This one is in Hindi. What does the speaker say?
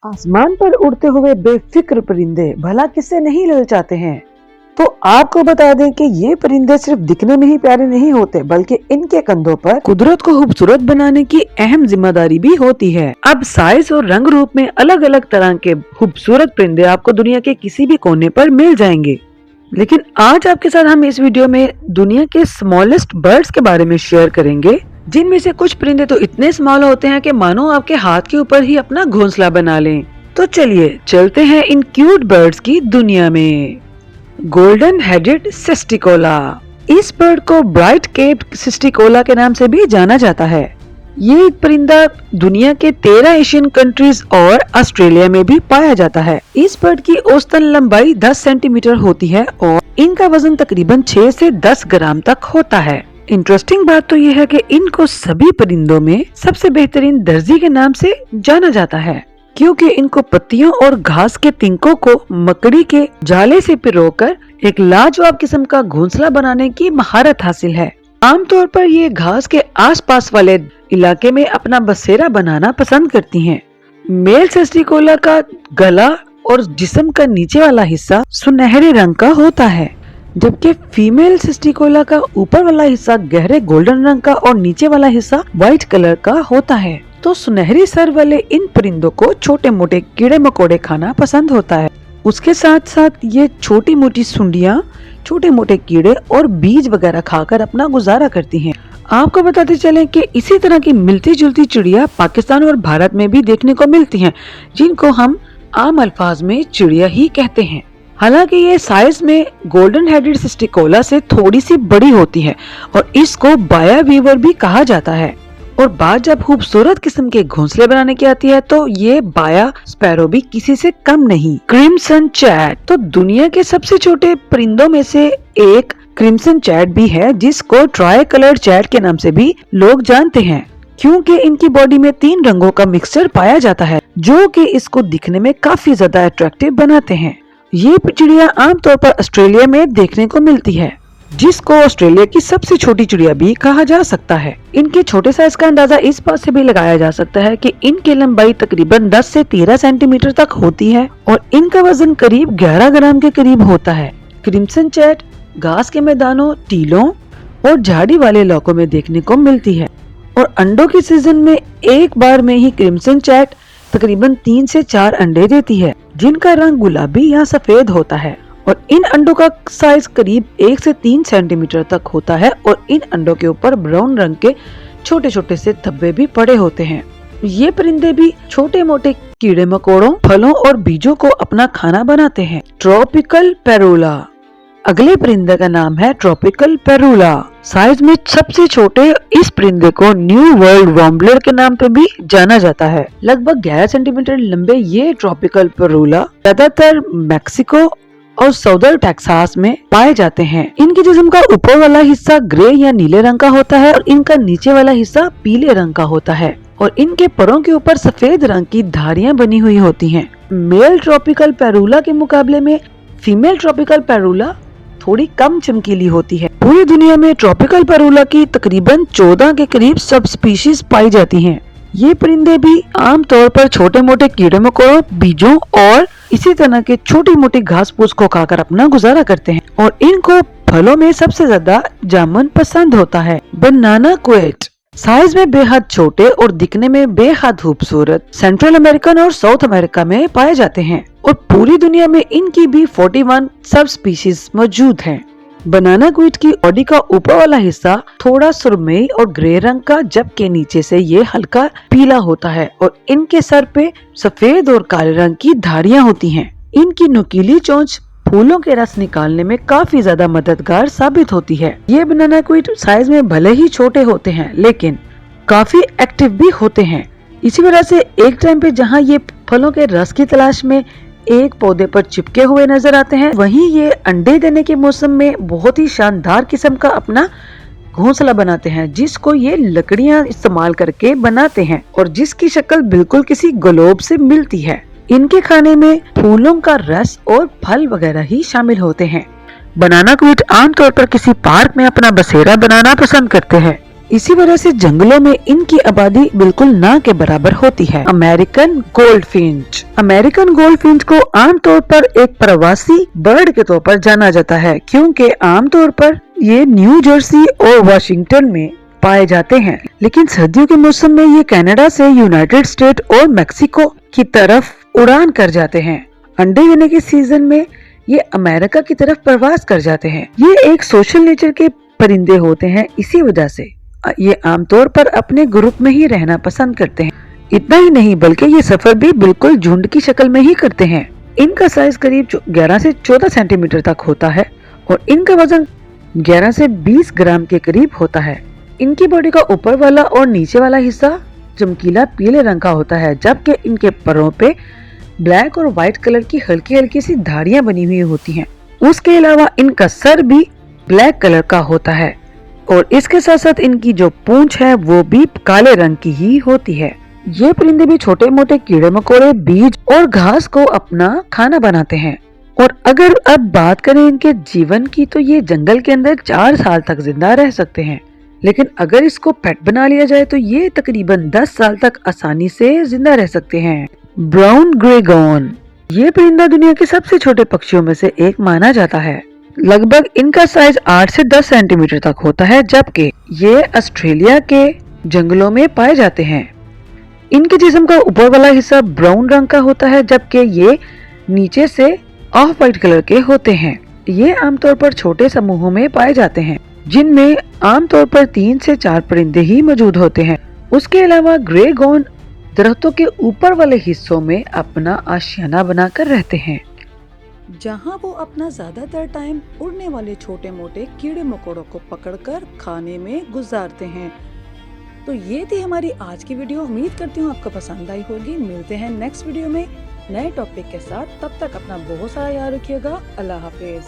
आसमान पर उड़ते हुए बेफिक्र परिंदे भला किससे नहीं ललचाते हैं। तो आपको बता दें कि ये परिंदे सिर्फ दिखने में ही प्यारे नहीं होते, बल्कि इनके कंधों पर कुदरत को खूबसूरत बनाने की अहम जिम्मेदारी भी होती है। अब साइज और रंग रूप में अलग अलग तरह के खूबसूरत परिंदे आपको दुनिया के किसी भी कोने पर मिल जाएंगे, लेकिन आज आपके साथ हम इस वीडियो में दुनिया के स्मॉलेस्ट बर्ड्स के बारे में शेयर करेंगे, जिनमें से कुछ परिंदे तो इतने स्मॉल होते हैं कि मानो आपके हाथ के ऊपर ही अपना घोंसला बना लें। तो चलिए चलते हैं इन क्यूट बर्ड्स की दुनिया में। Golden headed cisticola. इस बर्ड को ब्राइट केप्ड सिस्टिकोला के नाम से भी जाना जाता है। ये परिंदा दुनिया के 13 एशियन कंट्रीज और ऑस्ट्रेलिया में भी पाया जाता है। इस बर्ड की औसतन लंबाई 10 सेंटीमीटर होती है और इनका वजन तकरीबन 6 से 10 ग्राम तक होता है। इंटरेस्टिंग बात तो ये है कि इनको सभी परिंदों में सबसे बेहतरीन दर्जी के नाम से जाना जाता है, क्योंकि इनको पत्तियों और घास के तिनकों को मकड़ी के जाले से पिरोकर एक लाजवाब किस्म का घोंसला बनाने की महारत हासिल है। आमतौर पर ये घास के आसपास वाले इलाके में अपना बसेरा बनाना पसंद करती हैं। मेल सिस्टिकोला का गला और जिस्म का नीचे वाला हिस्सा सुनहरे रंग का होता है, जबकि फीमेल सिस्टिकोला का ऊपर वाला हिस्सा गहरे गोल्डन रंग का और नीचे वाला हिस्सा व्हाइट कलर का होता है। तो सुनहरी सर वाले इन परिंदों को छोटे मोटे कीड़े मकोड़े खाना पसंद होता है। उसके साथ साथ ये छोटी मोटी सुंडियां, छोटे मोटे कीड़े और बीज वगैरह खाकर अपना गुजारा करती हैं। आपको बताते चलें कि इसी तरह की मिलती जुलती चिड़िया पाकिस्तान और भारत में भी देखने को मिलती हैं, जिनको हम आम अल्फाज में चिड़िया ही कहते हैं। हालांकि ये साइज में गोल्डन हेडेड सिस्टिकोला से थोड़ी सी बड़ी होती है और इसको बाया वीवर भी कहा जाता है। और बात जब खूबसूरत किस्म के घोंसले बनाने की आती है तो ये बाया स्पैरो भी किसी से कम नहीं। Crimson chat. तो दुनिया के सबसे छोटे परिंदों में से एक क्रिम्सन चैट भी है, जिसको ट्राई कलर्ड चैट के नाम से भी लोग जानते हैं, क्योंकि इनकी बॉडी में 3 रंगों का मिक्सचर पाया जाता है, जो कि इसको दिखने में काफी ज्यादा अट्रैक्टिव बनाते हैं। ये चिड़िया आमतौर पर ऑस्ट्रेलिया में देखने को मिलती है, जिसको ऑस्ट्रेलिया की सबसे छोटी चिड़िया भी कहा जा सकता है। इनके छोटे साइज का अंदाजा इस बात से भी लगाया जा सकता है कि इनकी लंबाई तकरीबन 10 से 13 सेंटीमीटर तक होती है और इनका वजन करीब 11 ग्राम के करीब होता है। क्रिम्सन चैट घास के मैदानों, टीलों और झाड़ी वाले इलाकों में देखने को मिलती है और अंडों के सीजन में एक बार में ही क्रिम्सन चैट तकरीबन 3 से 4 अंडे देती है, जिनका रंग गुलाबी या सफेद होता है और इन अंडों का साइज करीब 1 से 3 सेंटीमीटर तक होता है और इन अंडों के ऊपर ब्राउन रंग के छोटे छोटे से धब्बे भी पड़े होते हैं। ये परिंदे भी छोटे मोटे कीड़े मकोड़ों, फलों और बीजों को अपना खाना बनाते हैं। ट्रॉपिकल पेरूला। अगले परिंदे का नाम है ट्रॉपिकल पेरूला। साइज में सबसे छोटे इस परिंदे को न्यू वर्ल्ड वॉम्बलर के नाम पे भी जाना जाता है। लगभग 11 सेंटीमीटर लंबे ये ट्रॉपिकल पेरूला ज्यादातर मैक्सिको और साउदर्न टेक्सास में पाए जाते हैं। इनके जिस्म का ऊपर वाला हिस्सा ग्रे या नीले रंग का होता है और इनका नीचे वाला हिस्सा पीले रंग का होता है और इनके परों के ऊपर सफेद रंग की धारियां बनी हुई होती हैं। मेल ट्रॉपिकल पेरूला के मुकाबले में फीमेल ट्रॉपिकल पेरूला थोड़ी कम चमकीली होती है। पूरी दुनिया में ट्रॉपिकल पेरूला की तकरीबन 14 के करीब सब स्पीशीज पाई जाती हैं। ये परिंदे भी आमतौर पर छोटे मोटे कीड़े मकोड़ों, बीजों और इसी तरह के छोटी मोटी घास फूस को खाकर अपना गुजारा करते हैं और इनको फलों में सबसे ज्यादा जामुन पसंद होता है। बनाना क्वेट। साइज में बेहद छोटे और दिखने में बेहद खूबसूरत सेंट्रल अमेरिकन और साउथ अमेरिका में पाए जाते हैं और पूरी दुनिया में इनकी भी 41 सब स्पीशीज मौजूद हैं। बनाना क्विट की बॉडी का ऊपर वाला हिस्सा थोड़ा सुरमई और ग्रे रंग का, जबकि नीचे से ये हल्का पीला होता है और इनके सर पे सफेद और काले रंग की धारियां होती हैं। इनकी नुकीली चोंच फूलों के रस निकालने में काफी ज्यादा मददगार साबित होती है। ये बनाना क्विट साइज में भले ही छोटे होते हैं, लेकिन काफी एक्टिव भी होते हैं। इसी वजह से एक टाइम पे जहाँ ये फलों के रस की तलाश में एक पौधे पर चिपके हुए नजर आते हैं, वहीं ये अंडे देने के मौसम में बहुत ही शानदार किस्म का अपना घोंसला बनाते हैं, जिसको ये लकड़ियां इस्तेमाल करके बनाते हैं और जिसकी शक्ल बिल्कुल किसी ग्लोब से मिलती है। इनके खाने में फूलों का रस और फल वगैरह ही शामिल होते हैं। बनाना क्विट आमतौर पर किसी पार्क में अपना बसेरा बनाना पसंद करते हैं। इसी वजह से जंगलों में इनकी आबादी बिल्कुल ना के बराबर होती है। American goldfinch. अमेरिकन गोल्डफिंच को आमतौर पर एक प्रवासी बर्ड के तौर पर जाना जाता है, क्योंकि आमतौर पर ये न्यू जर्सी और वाशिंगटन में पाए जाते हैं, लेकिन सर्दियों के मौसम में ये कनाडा से यूनाइटेड स्टेट और मेक्सिको की तरफ उड़ान कर जाते हैं। अंडे देने के सीजन में ये अमेरिका की तरफ प्रवास कर जाते हैं। ये एक सोशल नेचर के परिंदे होते हैं, इसी वजह से ये आमतौर पर अपने ग्रुप में ही रहना पसंद करते हैं। इतना ही नहीं बल्कि ये सफर भी बिल्कुल झुंड की शक्ल में ही करते हैं। इनका साइज करीब 11 से 14 सेंटीमीटर तक होता है और इनका वजन 11 से 20 ग्राम के करीब होता है। इनकी बॉडी का ऊपर वाला और नीचे वाला हिस्सा चमकीला पीले रंग का होता है, जबकि इनके परों पे ब्लैक और व्हाइट कलर की हल्की हल्की सी धारियां बनी हुई होती हैं। उसके अलावा इनका सर भी ब्लैक कलर का होता है और इसके साथ साथ इनकी जो पूंछ है वो भी काले रंग की ही होती है। ये परिंदे भी छोटे मोटे कीड़े मकोड़े, बीज और घास को अपना खाना बनाते हैं। और अगर अब बात करें इनके जीवन की, तो ये जंगल के अंदर 4 साल तक जिंदा रह सकते हैं, लेकिन अगर इसको पेट बना लिया जाए तो ये तकरीबन 10 साल तक आसानी से जिंदा रह सकते हैं। ब्राउन ग्रेगॉन। ये परिंदा दुनिया के सबसे छोटे पक्षियों में से एक माना जाता है। लगभग इनका साइज 8 से 10 सेंटीमीटर तक होता है, जबकि ये ऑस्ट्रेलिया के जंगलों में पाए जाते हैं। इनके जिस्म का ऊपर वाला हिस्सा ब्राउन रंग का होता है, जबकि ये नीचे से ऑफ व्हाइट कलर के होते हैं। ये आमतौर पर छोटे समूहों में पाए जाते हैं, जिनमें आमतौर पर 3 से 4 परिंदे ही मौजूद होते हैं। उसके अलावा ग्रेगॉन दरख्तों के ऊपर वाले हिस्सों में अपना आशियाना बनाकर रहते हैं, जहां वो अपना ज्यादातर टाइम उड़ने वाले छोटे मोटे कीड़े मकोड़ों को पकड़कर खाने में गुजारते हैं। तो ये थी हमारी आज की वीडियो। उम्मीद करती हूँ आपको पसंद आई होगी। मिलते हैं नेक्स्ट वीडियो में नए टॉपिक के साथ। तब तक अपना बहुत सारा याद रखिएगा। अल्लाह हाफिज।